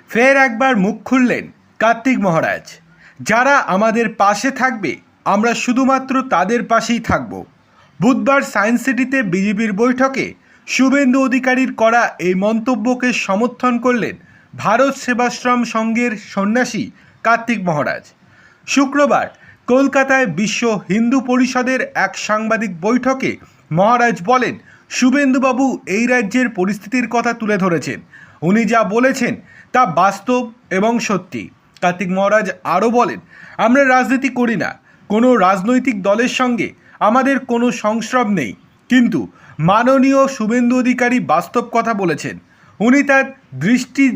ফের একবার মুখ খুললেন কার্তিক মহারাজ। যারা আমাদের পাশে থাকবে আমরা শুধুমাত্র তাদের পাশেই থাকব। বুধবার সায়েন্স সিটিতে বিজেপির বৈঠকে শুভেন্দু অধিকারীর করা এই মন্তব্যকে সমর্থন করলেন ভারত সেবাশ্রম সংঘের সন্ন্যাসী কার্তিক মহারাজ। শুক্রবার কলকাতায় বিশ্ব হিন্দু পরিষদের এক সাংবাদিক বৈঠকে মহারাজ বলেন, শুভেন্দুবাবু এই রাজ্যের পরিস্থিতির কথা তুলে ধরেছেন। উনি যা বলেছেন তা বাস্তব এবং সত্যি। কার্তিক মহারাজ আরও বলেন, আমরা রাজনীতি করি না, কোনো রাজনৈতিক দলের সঙ্গে আমাদের কোনো সংস্রব নেই, কিন্তু মাননীয় শুভেন্দু অধিকারী বাস্তব কথা বলেছেন। উনি তার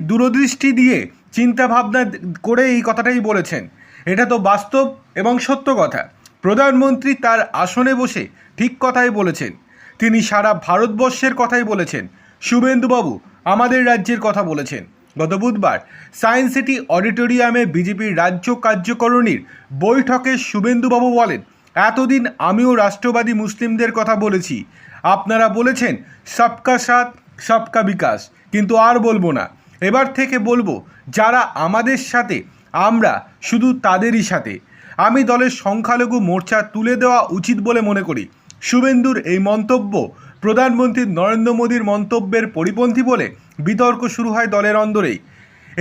দূরদৃষ্টি দিয়ে চিন্তাভাবনা করে এই কথাটাই বলেছেন। এটা তো বাস্তব এবং সত্য কথা। প্রধানমন্ত্রী তার আসনে বসে ঠিক কথাই বলেছেন। তিনি সারা ভারতবর্ষের কথাই বলেছেন। শুভেন্দুবাবু আমাদের রাজ্যের কথা বলেছেন। গত বুধবার সায়েন্স সিটি অডিটোরিয়ামে বিজেপির রাজ্য কার্যকারিণীর বৈঠকে শুভেন্দুবাবু বলেন, এতদিন আমিও রাষ্ট্রবাদী মুসলিমদের কথা বলেছি। আপনারা বলেছেন সবকা সাথ সবকা বিকাশ, কিন্তু আর বলবো না। এবার থেকে বলবো যারা আমাদের সাথে আমরা শুধু তাদেরই সাথে। আমি দলের সংখ্যালঘু মোর্চা তুলে দেওয়া উচিত বলে মনে করি। শুভেন্দুর এই মন্তব্য প্রধানমন্ত্রী নরেন্দ্র মোদীর মন্তব্যের পরিপন্থী বলে বিতর্ক শুরু হয় দলের অন্দরেই।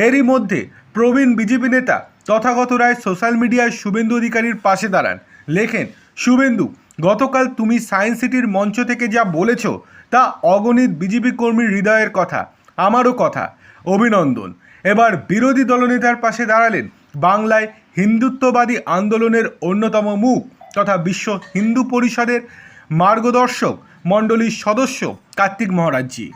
এরই মধ্যে প্রবীণ বিজেপি নেতা তথাগত রায় সোশ্যাল মিডিয়ায় শুভেন্দু অধিকারীর পাশে দাঁড়ান। লেখেন, শুভেন্দু, গতকাল তুমি সায়েন্স সিটির মঞ্চ থেকে যা বলেছ তা অগণিত বিজেপি কর্মীর হৃদয়ের কথা, আমারও কথা। অভিনন্দন। এবার বিরোধী দলনেতার পাশে দাঁড়ালেন বাংলায় হিন্দুত্ববাদী আন্দোলনের অন্যতম মুখ তথা বিশ্ব হিন্দু পরিষদের মার্গদর্শক মণ্ডলীর সদস্য কার্তিক মহারাজজি।